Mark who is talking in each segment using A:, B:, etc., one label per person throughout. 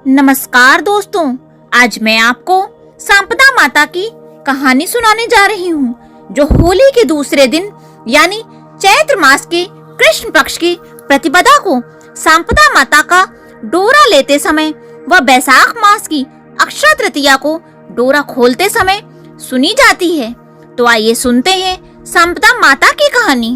A: नमस्कार दोस्तों, आज मैं आपको सांपदा माता की कहानी सुनाने जा रही हूँ, जो होली के दूसरे दिन यानी चैत्र मास के कृष्ण पक्ष की प्रतिपदा को सांपदा माता का डोरा लेते समय व बैसाख मास की अक्षय तृतीया को डोरा खोलते समय सुनी जाती है। तो आइए सुनते हैं सांपदा माता की कहानी।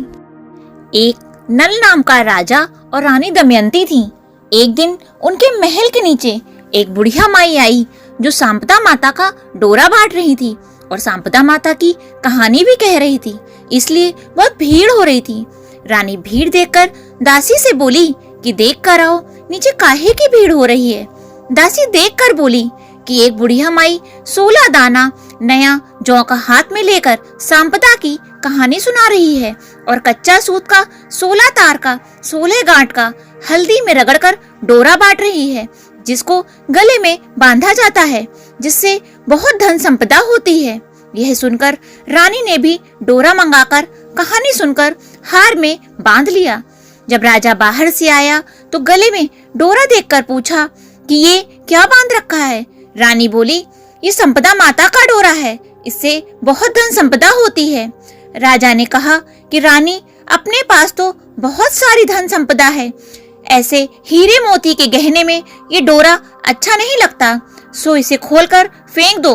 A: एक नल नाम का राजा और रानी दमयंती थी। एक दिन उनके महल के नीचे एक बुढ़िया माई आई, जो सांपदा माता का डोरा बांट रही थी और सांपदा माता की कहानी भी कह रही थी, इसलिए बहुत भीड़ हो रही थी। रानी भीड़ देखकर दासी से बोली कि देख कर आओ, नीचे काहे की भीड़ हो रही है। दासी देखकर बोली कि एक बुढ़िया माई 16 दाना नया जौ का हाथ में लेकर सांपदा की कहानी सुना रही है और कच्चा सूत का 16 तार का 16 गांठ का हल्दी में रगड़कर डोरा बांट रही है, जिसको गले में बांधा जाता है, जिससे बहुत धन संपदा होती है। यह सुनकर रानी ने भी डोरा मंगाकर कहानी सुनकर हार में बांध लिया। जब राजा बाहर से आया तो गले में डोरा देखकर पूछा कि ये क्या बांध रखा है। रानी बोली, ये संपदा माता का डोरा है, इससे बहुत धन संपदा होती है। राजा ने कहा कि रानी, अपने पास तो बहुत सारी धन संपदा है, ऐसे हीरे मोती के गहने में ये डोरा अच्छा नहीं लगता, सो इसे खोलकर फेंक दो।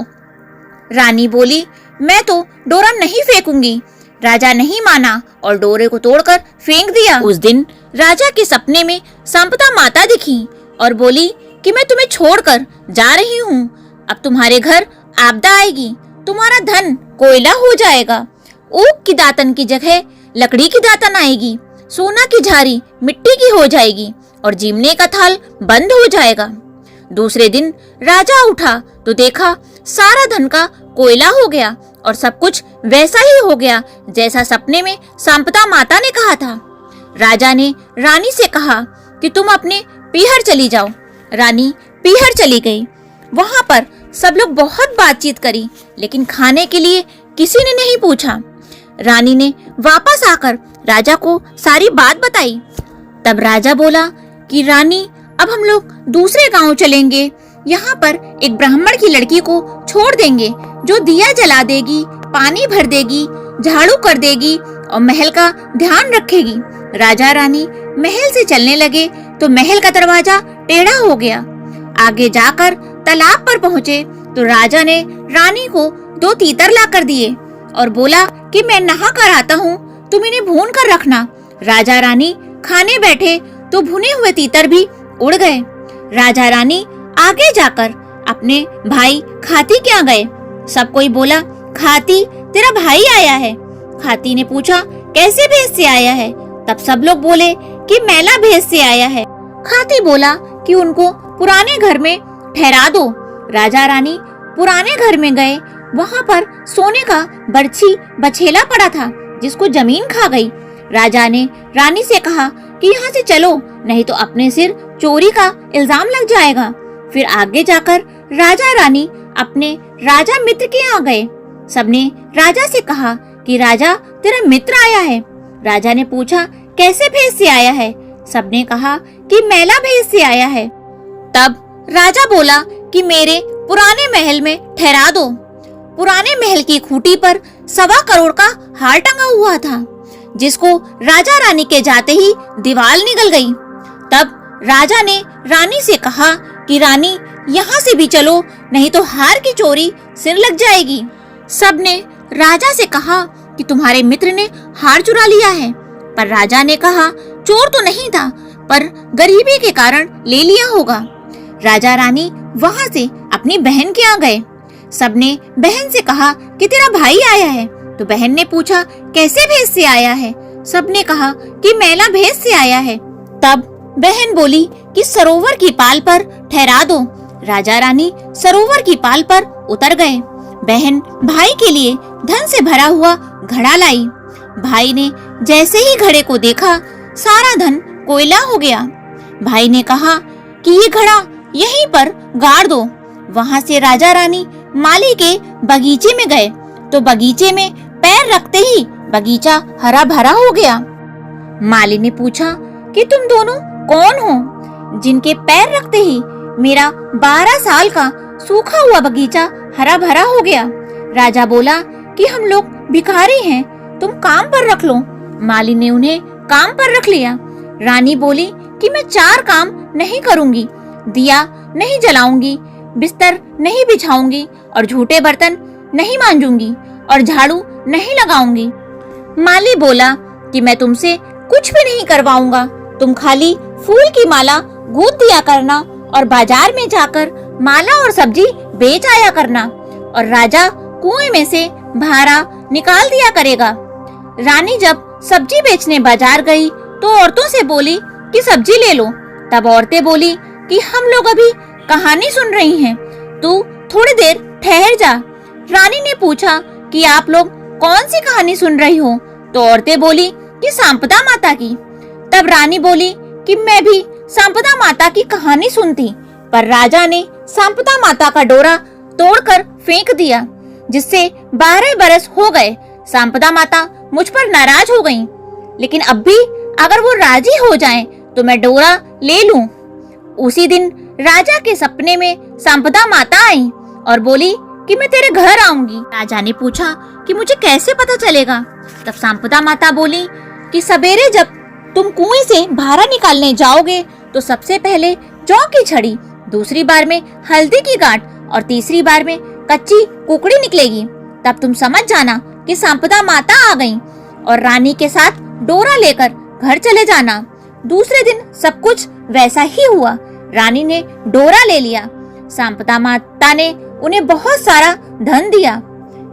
A: रानी बोली, मैं तो डोरा नहीं फेंकूंगी। राजा नहीं माना और डोरे को तोड़कर फेंक दिया। उस दिन राजा के सपने में सांपदा माता दिखी और बोली कि मैं तुम्हें छोड़कर जा रही हूँ। अब तुम्हारे घर आपदा आएगी, तुम्हारा धन कोयला हो जाएगा, ऊख की दातन की जगह लकड़ी की दातन आएगी, सोना की झारी मिट्टी की हो जाएगी और जीमने का थाल बंद हो जाएगा। दूसरे दिन राजा उठा तो देखा सारा धन का कोयला हो गया और सब कुछ वैसा ही हो गया जैसा सपने में सांपदा माता ने कहा था। राजा ने रानी से कहा कि तुम अपने पीहर चली जाओ। रानी पीहर चली गई। वहां पर सब लोग बहुत बातचीत करी, लेकिन खाने के लिए किसी ने नहीं पूछा। रानी ने वापस आकर राजा को सारी बात बताई। तब राजा बोला कि रानी, अब हम लोग दूसरे गांव चलेंगे। यहाँ पर एक ब्राह्मण की लड़की को छोड़ देंगे, जो दिया जला देगी, पानी भर देगी, झाड़ू कर देगी और महल का ध्यान रखेगी। राजा रानी महल से चलने लगे तो महल का दरवाजा टेढ़ा हो गया। आगे जाकर तालाब पर पहुँचे तो राजा ने रानी को 2 तीतर ला कर दिए और बोला कि मैं नहा कर आता हूँ, तुम इन्हें भून कर रखना। राजा रानी खाने बैठे तो भुने हुए तीतर भी उड़ गए। राजा रानी आगे जाकर अपने भाई खाती के यहाँ गए। सब कोई बोला, खाती, तेरा भाई आया है। खाती ने पूछा, कैसे भेष से आया है? तब सब लोग बोले कि मैला भेष से आया है। खाती बोला कि उनको पुराने घर में ठहरा दो। राजा रानी पुराने घर में गए। वहाँ पर सोने का बरछी बछेला पड़ा था, जिसको जमीन खा गई। राजा ने रानी से कहा कि यहाँ से चलो, नहीं तो अपने सिर चोरी का इल्जाम लग जाएगा। फिर आगे जाकर राजा रानी अपने राजा मित्र के यहाँ गए। सबने राजा से कहा कि राजा, तेरा मित्र आया है। राजा ने पूछा, कैसे भेष से आया है? सबने कहा कि मैला भेष से आया है। तब राजा बोला कि मेरे पुराने महल में ठहरा दो। पुराने महल की खूंटी पर 1.25 करोड़ का हार टंगा हुआ था, जिसको राजा रानी के जाते ही दीवार निकल गई। तब राजा ने रानी से कहा कि रानी, यहाँ से भी चलो, नहीं तो हार की चोरी सिर लग जाएगी। सबने राजा से कहा कि तुम्हारे मित्र ने हार चुरा लिया है, पर राजा ने कहा चोर तो नहीं था, पर गरीबी के कारण ले लिया होगा। राजा रानी वहाँ से अपनी बहन के यहाँ गए। सबने बहन से कहा कि तेरा भाई आया है। तो बहन ने पूछा, कैसे भेष से आया है? सबने कहा कि मैला भेष से आया है। तब बहन बोली कि सरोवर की पाल पर ठहरा दो। राजा रानी सरोवर की पाल पर उतर गए। बहन भाई के लिए धन से भरा हुआ घड़ा लाई। भाई ने जैसे ही घड़े को देखा, सारा धन कोयला हो गया। भाई ने कहा कि ये घड़ा यहीं पर गाड़ दो। वहाँ से राजा रानी माली के बगीचे में गए तो बगीचे में पैर रखते ही बगीचा हरा भरा हो गया। माली ने पूछा कि तुम दोनों कौन हो, जिनके पैर रखते ही मेरा 12 साल का सूखा हुआ बगीचा हरा भरा हो गया। राजा बोला कि हम लोग भिखारी हैं, तुम काम पर रख लो। माली ने उन्हें काम पर रख लिया। रानी बोली कि मैं 4 काम नहीं करूंगी, दिया नहीं जलाऊंगी, बिस्तर नहीं बिछाऊंगी और झूठे बर्तन नहीं मांजूंगी और झाड़ू नहीं लगाऊंगी। माली बोला कि मैं तुमसे कुछ भी नहीं करवाऊंगा, तुम खाली फूल की माला गूंथ दिया करना और बाजार में जाकर माला और सब्जी बेच आया करना और राजा कुएं में से भारा निकाल दिया करेगा। रानी जब सब्जी बेचने बाजार गई तो औरतों से बोली कि सब्जी ले लो। तब औरतें बोली कि हम लोग अभी कहानी सुन रही हैं, तू थोड़ी देर ठहर जा। रानी ने पूछा कि आप लोग कौन सी कहानी सुन रही हो? तो औरतें बोली कि सांपदा माता की। तब रानी बोली कि मैं भी सांपदा माता की कहानी सुनती, पर राजा ने सांपदा माता का डोरा तोड़कर फेंक दिया, जिससे 12 बरस हो गए। सांपदा माता मुझ पर नाराज हो गईं, लेकिन अब भी अगर वो राजी हो जाएं तो मैं डोरा ले लूं। उसी दिन राजा के सपने में सांपदा माता आई और बोली कि मैं तेरे घर आऊंगी। राजा ने पूछा कि मुझे कैसे पता चलेगा? तब सांपदा माता बोली कि सवेरे जब तुम कुएं से भारा निकालने जाओगे तो सबसे पहले जौ की छड़ी, दूसरी बार में हल्दी की गांठ और तीसरी बार में कच्ची कुकड़ी निकलेगी। तब तुम समझ जाना कि सांपदा माता आ गईं और रानी के साथ डोरा लेकर घर चले जाना। दूसरे दिन सब कुछ वैसा ही हुआ। रानी ने डोरा ले लिया। सांपदा माता ने उन्हें बहुत सारा धन दिया।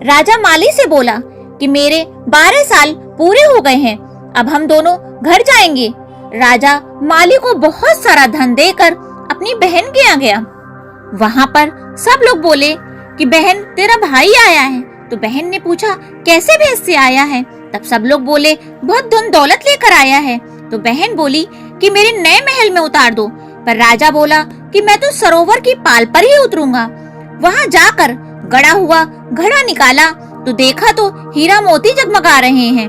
A: राजा माली से बोला कि मेरे 12 साल पूरे हो गए हैं, अब हम दोनों घर जाएंगे। राजा माली को बहुत सारा धन देकर अपनी बहन के यहाँ गया। वहाँ पर सब लोग बोले कि बहन तेरा भाई आया है। तो बहन ने पूछा कैसे भेष से आया है? तब सब लोग बोले बहुत धन दौलत लेकर आया है। तो बहन बोली कि मेरे नए महल में उतार दो। पर राजा बोला कि मैं तो सरोवर की पाल पर ही उतरूंगा। वहाँ जाकर गड़ा हुआ घड़ा निकाला तो देखा तो हीरा मोती जगमगा रहे हैं।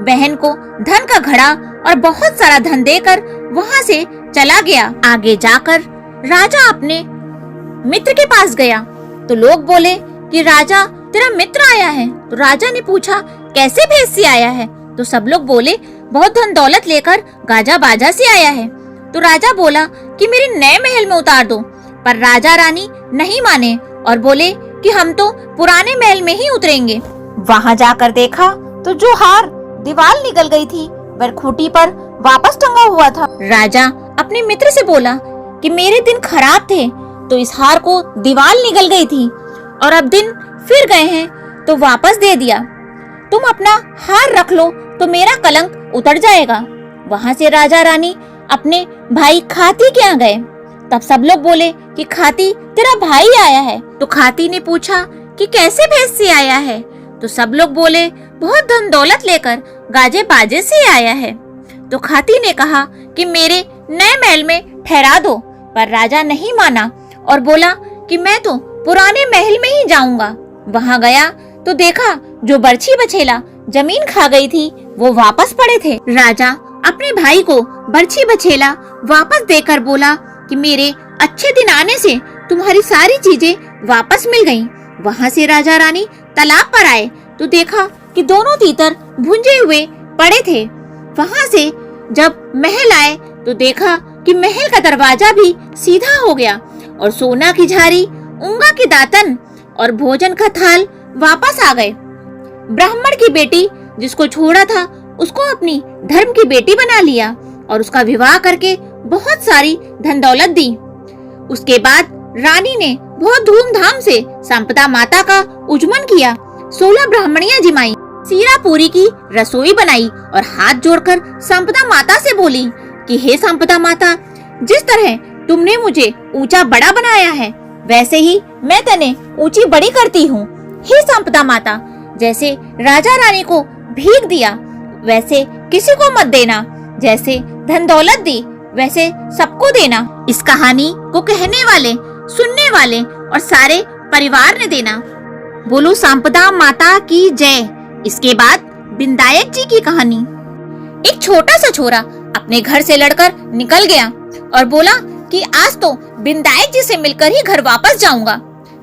A: बहन को धन का घड़ा और बहुत सारा धन देकर वहाँ से चला गया। आगे जाकर राजा अपने मित्र के पास गया तो लोग बोले कि राजा तेरा मित्र आया है। तो राजा ने पूछा कैसे भेष से आया है? तो सब लोग बोले बहुत धन दौलत लेकर गाजा बाजा से आया है। तो राजा बोला कि मेरे नए महल में उतार दो। पर राजा रानी नहीं माने और बोले कि हम तो पुराने महल में ही उतरेंगे। वहाँ जाकर देखा तो जो हार दीवार निकल गई थी वह खूंटी पर वापस टंगा हुआ था। राजा अपने मित्र से बोला कि मेरे दिन खराब थे तो इस हार को दीवार निकल गई थी और अब दिन फिर गए हैं तो वापस दे दिया। तुम अपना हार रख लो तो मेरा कलंक उतर जाएगा। वहाँ से राजा रानी अपने भाई खाती के यहाँ गए। तब सब लोग बोले कि खाती तेरा भाई आया है। तो खाती ने पूछा कि कैसे भेष से आया है? तो सब लोग बोले बहुत धन दौलत लेकर गाजे बाजे से आया है। तो खाती ने कहा कि मेरे नए महल में ठहरा दो। पर राजा नहीं माना और बोला कि मैं तो पुराने महल में ही जाऊंगा। वहाँ गया तो देखा जो बरछी बछेला जमीन खा गई थी वो वापस पड़े थे। राजा अपने भाई को बरछी बछेला वापस देकर बोला कि मेरे अच्छे दिन आने से तुम्हारी सारी चीजें वापस मिल गईं। वहाँ से राजा रानी तालाब पर आए तो देखा कि दोनों तीतर भुंजे हुए पड़े थे। वहाँ से जब महल आए तो देखा कि महल का दरवाजा भी सीधा हो गया और सोना की झारी, ऊंगा की दातन और भोजन का थाल वापस आ गए। ब्राह्मण की बेटी जिसको छोड़ा था उसको अपनी धर्म की बेटी बना लिया और उसका विवाह करके बहुत सारी धन दौलत दी। उसके बाद रानी ने बहुत धूमधाम से सांपदा माता का उजमन किया। 16 ब्राह्मणियां जिमाई, सीरा पूरी की रसोई बनाई और हाथ जोड़कर सांपदा माता से बोली कि हे सांपदा माता, जिस तरह तुमने मुझे ऊंचा बड़ा बनाया है वैसे ही मैं तने ऊंची बड़ी करती हूँ। हे सांपदा माता, जैसे राजा रानी को भीख दिया वैसे किसी को मत देना, जैसे धन दौलत दी वैसे सबको देना। इस कहानी को कहने वाले, सुनने वाले और सारे परिवार ने देना। बोलो सांपदा माता की जय। इसके बाद बिंदायक जी की कहानी। एक छोटा सा छोरा अपने घर से लड़कर निकल गया और बोला कि आज तो विधायक जी से मिलकर ही घर वापस जाऊंगा।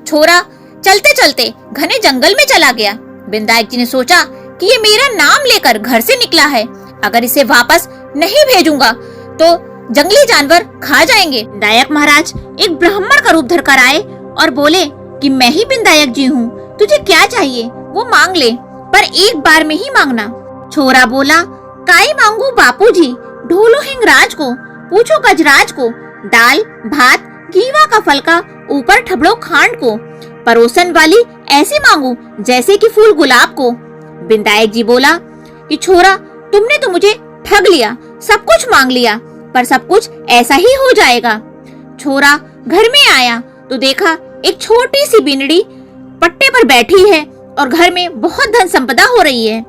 A: छोरा चलते चलते घने जंगल में चला गया। विधायक जी ने सोचा कि ये मेरा नाम लेकर घर से निकला है, अगर इसे वापस नहीं भेजूंगा तो जंगली जानवर खा जाएंगे। विधायक महाराज एक ब्राह्मण का रूप धरकर आए और बोले कि मैं ही विधायक जी हूँ, तुझे क्या चाहिए वो मांग ले, पर एक बार में ही मांगना। छोरा बोला, काई मांगू बापूजी, ढोलो हिंगराज को, पूछो गजराज को, दाल भात घीवा का फलका, ऊपर ठबड़ो खांड को, परोसन वाली ऐसी मांगू जैसे कि फूल गुलाब को। विधायक जी बोला कि छोरा तुमने तो मुझे ठग लिया, सब कुछ मांग लिया, पर सब कुछ ऐसा ही हो जाएगा। छोरा घर में आया तो देखा एक छोटी सी बिनड़ी पट्टे पर बैठी है और घर में बहुत धन संपदा हो रही है।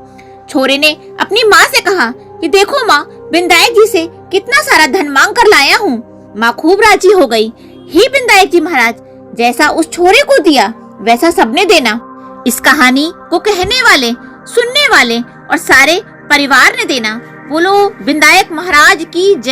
A: छोरे ने अपनी माँ से कहा कि देखो माँ, विधायक जी से कितना सारा धन मांग कर लाया हूँ। माँ खूब राजी हो गई। हे विधायक जी महाराज, जैसा उस छोरे को दिया वैसा सबने देना। इस कहानी को कहने वाले, सुनने वाले और सारे परिवार ने देना। बोलो विधायक महाराज की जय।